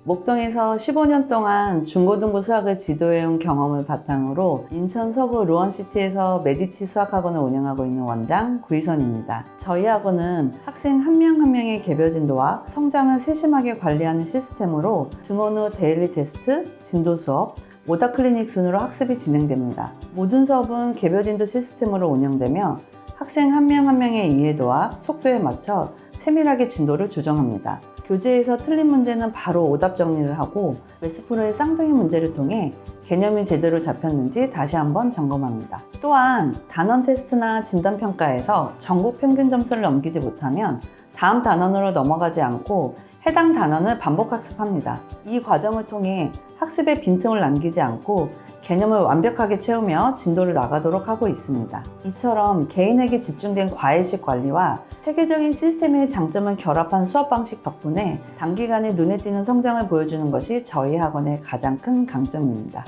목동에서 15년 동안 중고등부 수학을 지도해온 경험을 바탕으로 인천 서구 루원시티에서 메디치 수학학원을 운영하고 있는 원장 구희선입니다. 저희 학원은 학생 한 명 한 명의 개별 진도와 성장을 세심하게 관리하는 시스템으로 등원 후 데일리 테스트, 진도 수업, 오답 클리닉 순으로 학습이 진행됩니다. 모든 수업은 개별 진도 시스템으로 운영되며 학생 한 명 한 명의 이해도와 속도에 맞춰 세밀하게 진도를 조정합니다. 교재에서 틀린 문제는 바로 오답 정리를 하고 매스프로의 쌍둥이 문제를 통해 개념이 제대로 잡혔는지 다시 한번 점검합니다. 또한 단원 테스트나 진단평가에서 전국 평균 점수를 넘기지 못하면 다음 단원으로 넘어가지 않고 해당 단원을 반복 학습합니다. 이 과정을 통해 학습에 빈틈을 남기지 않고 개념을 완벽하게 채우며 진도를 나가도록 하고 있습니다. 이처럼 개인에게 집중된 과외식 관리와 체계적인 시스템의 장점을 결합한 수업 방식 덕분에 단기간에 눈에 띄는 성장을 보여주는 것이 저희 학원의 가장 큰 강점입니다.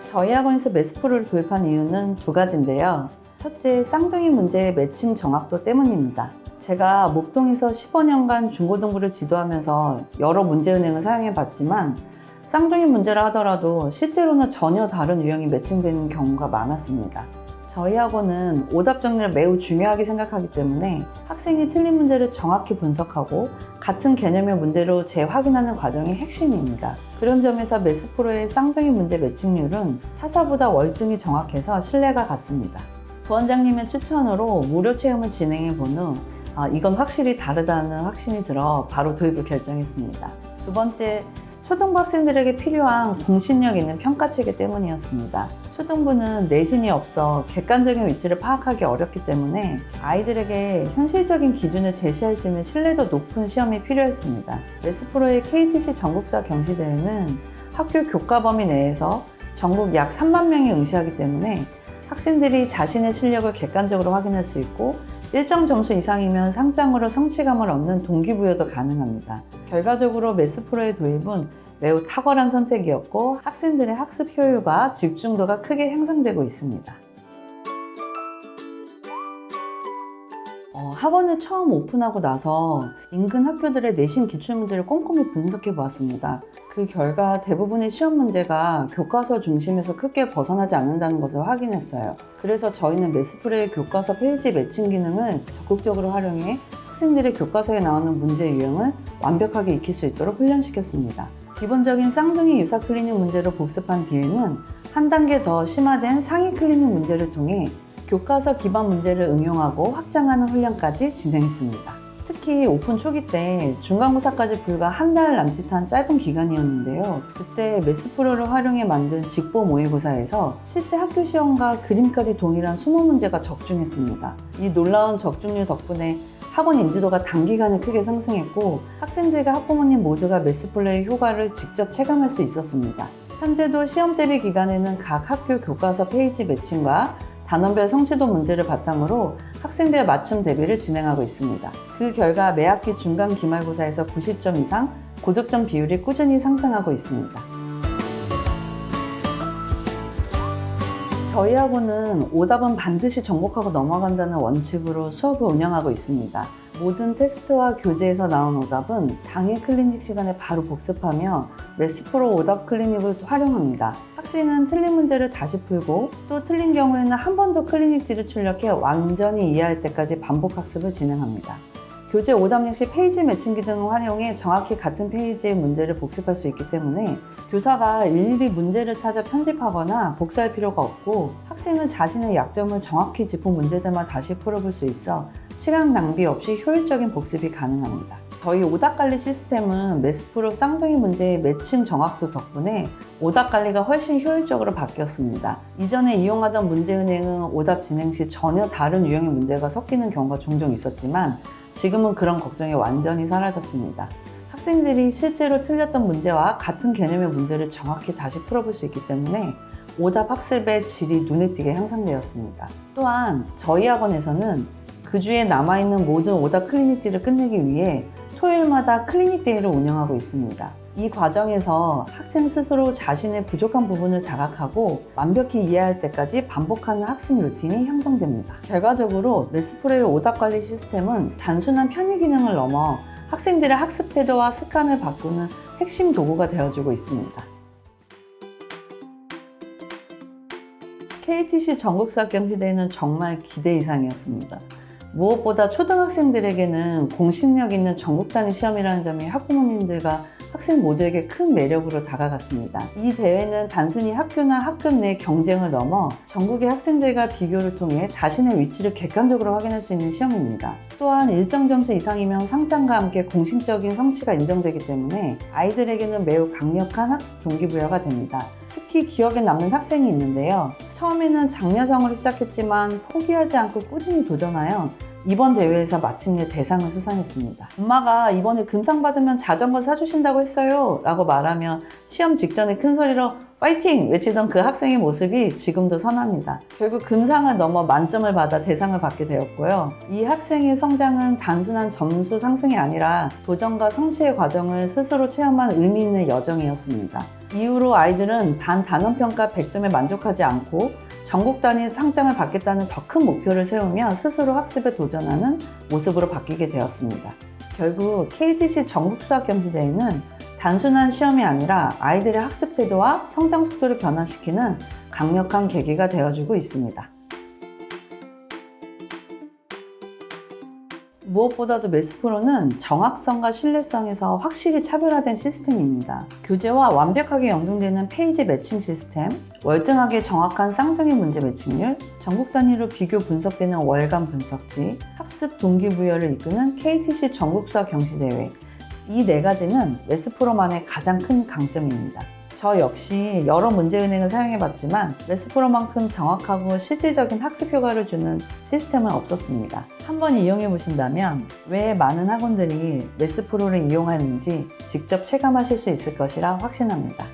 저희 학원에서 매스프로를 도입한 이유는 두 가지인데요. 첫째, 쌍둥이 문제의 매칭 정확도 때문입니다. 제가 목동에서 15년간 중고등부를 지도하면서 여러 문제은행을 사용해 봤지만 쌍둥이 문제라 하더라도 실제로는 전혀 다른 유형이 매칭되는 경우가 많았습니다. 저희 학원은 오답 정리를 매우 중요하게 생각하기 때문에 학생이 틀린 문제를 정확히 분석하고 같은 개념의 문제로 재확인하는 과정이 핵심입니다. 그런 점에서 매스프로의 쌍둥이 문제 매칭률은 타사보다 월등히 정확해서 신뢰가 갔습니다. 부원장님의 추천으로 무료 체험을 진행해 본 후 이건 확실히 다르다는 확신이 들어 바로 도입을 결정했습니다. 두 번째, 초등부 학생들에게 필요한 공신력 있는 평가체계 때문이었습니다. 초등부는 내신이 없어 객관적인 위치를 파악하기 어렵기 때문에 아이들에게 현실적인 기준을 제시할 수 있는 신뢰도 높은 시험이 필요했습니다. 매스프로의 KTC 전국수학 경시대회는 학교 교과 범위 내에서 전국 약 3만 명이 응시하기 때문에 학생들이 자신의 실력을 객관적으로 확인할 수 있고 일정 점수 이상이면 상장으로 성취감을 얻는 동기부여도 가능합니다. 결과적으로 매스프로의 도입은 매우 탁월한 선택이었고 학생들의 학습 효율과 집중도가 크게 향상되고 있습니다. 학원을 처음 오픈하고 나서 인근 학교들의 내신 기출문제를 꼼꼼히 분석해 보았습니다. 그 결과 대부분의 시험 문제가 교과서 중심에서 크게 벗어나지 않는다는 것을 확인했어요. 그래서 저희는 매스프로의 교과서 페이지 매칭 기능을 적극적으로 활용해 학생들의 교과서에 나오는 문제 유형을 완벽하게 익힐 수 있도록 훈련시켰습니다. 기본적인 쌍둥이 유사 클리닉 문제를 복습한 뒤에는 한 단계 더 심화된 상위 클리닉 문제를 통해 교과서 기반 문제를 응용하고 확장하는 훈련까지 진행했습니다. 특히 오픈 초기 때 중간고사까지 불과 한 달 남짓한 짧은 기간이었는데요. 그때 매스프로를 활용해 만든 직보 모의고사에서 실제 학교 시험과 그림까지 동일한 20문제가 적중했습니다. 이 놀라운 적중률 덕분에 학원 인지도가 단기간에 크게 상승했고 학생들과 학부모님 모두가 매스프로의 효과를 직접 체감할 수 있었습니다. 현재도 시험 대비 기간에는 각 학교 교과서 페이지 매칭과 단원별 성취도 문제를 바탕으로 학생별 맞춤 대비를 진행하고 있습니다. 그 결과 매 학기 중간 기말고사에서 90점 이상 고득점 비율이 꾸준히 상승하고 있습니다. 저희 학원은 오답은 반드시 정복하고 넘어간다는 원칙으로 수업을 운영하고 있습니다. 모든 테스트와 교재에서 나온 오답은 당일 클리닉 시간에 바로 복습하며 매스프로 오답 클리닉을 활용합니다. 학생은 틀린 문제를 다시 풀고 또 틀린 경우에는 한 번 더 클리닉지를 출력해 완전히 이해할 때까지 반복 학습을 진행합니다. 교재 오답 역시 페이지 매칭기 등을 활용해 정확히 같은 페이지의 문제를 복습할 수 있기 때문에 교사가 일일이 문제를 찾아 편집하거나 복사할 필요가 없고 학생은 자신의 약점을 정확히 짚은 문제들만 다시 풀어볼 수 있어 시간 낭비 없이 효율적인 복습이 가능합니다. 저희 오답관리 시스템은 매스프로 쌍둥이 문제의 매칭 정확도 덕분에 오답관리가 훨씬 효율적으로 바뀌었습니다. 이전에 이용하던 문제은행은 오답 진행 시 전혀 다른 유형의 문제가 섞이는 경우가 종종 있었지만 지금은 그런 걱정이 완전히 사라졌습니다. 학생들이 실제로 틀렸던 문제와 같은 개념의 문제를 정확히 다시 풀어볼 수 있기 때문에 오답 학습의 질이 눈에 띄게 향상되었습니다. 또한 저희 학원에서는 그 주에 남아있는 모든 오답 클리닉지를 끝내기 위해 토요일마다 클리닉 데이를 운영하고 있습니다. 이 과정에서 학생 스스로 자신의 부족한 부분을 자각하고 완벽히 이해할 때까지 반복하는 학습 루틴이 형성됩니다. 결과적으로 매스프로의 오답 관리 시스템은 단순한 편의 기능을 넘어 학생들의 학습 태도와 습관을 바꾸는 핵심 도구가 되어주고 있습니다. KTC 전국수학경 시대에는 정말 기대 이상이었습니다. 무엇보다 초등학생들에게는 공신력 있는 전국 단위 시험이라는 점이 학부모님들과 학생 모두에게 큰 매력으로 다가갔습니다. 이 대회는 단순히 학교나 학급 내 경쟁을 넘어 전국의 학생들과 비교를 통해 자신의 위치를 객관적으로 확인할 수 있는 시험입니다. 또한 일정 점수 이상이면 상장과 함께 공식적인 성취가 인정되기 때문에 아이들에게는 매우 강력한 학습 동기부여가 됩니다. 특히 기억에 남는 학생이 있는데요. 처음에는 장려상으로 시작했지만 포기하지 않고 꾸준히 도전하여 이번 대회에서 마침내 대상을 수상했습니다. 엄마가 이번에 금상 받으면 자전거 사주신다고 했어요 라고 말하며 시험 직전에 큰 소리로 파이팅! 외치던 그 학생의 모습이 지금도 선합니다. 결국 금상을 넘어 만점을 받아 대상을 받게 되었고요. 이 학생의 성장은 단순한 점수 상승이 아니라 도전과 성취의 과정을 스스로 체험한 의미 있는 여정이었습니다. 이후로 아이들은 단 단원평가 100점에 만족하지 않고 전국 단위 상장을 받겠다는 더 큰 목표를 세우며 스스로 학습에 도전하는 모습으로 바뀌게 되었습니다. 결국 KTC 전국수학경시대회는 단순한 시험이 아니라 아이들의 학습 태도와 성장 속도를 변화시키는 강력한 계기가 되어주고 있습니다. 무엇보다도 매스프로는 정확성과 신뢰성에서 확실히 차별화된 시스템입니다. 교재와 완벽하게 연동되는 페이지 매칭 시스템, 월등하게 정확한 쌍둥이 문제 매칭률, 전국 단위로 비교 분석되는 월간 분석지, 학습 동기부여를 이끄는 KTC 전국수학 경시대회, 이 네 가지는 매스프로만의 가장 큰 강점입니다. 저 역시 여러 문제은행을 사용해봤지만 매스프로만큼 정확하고 실질적인 학습 효과를 주는 시스템은 없었습니다. 한번 이용해보신다면 왜 많은 학원들이 매스프로를 이용하는지 직접 체감하실 수 있을 것이라 확신합니다.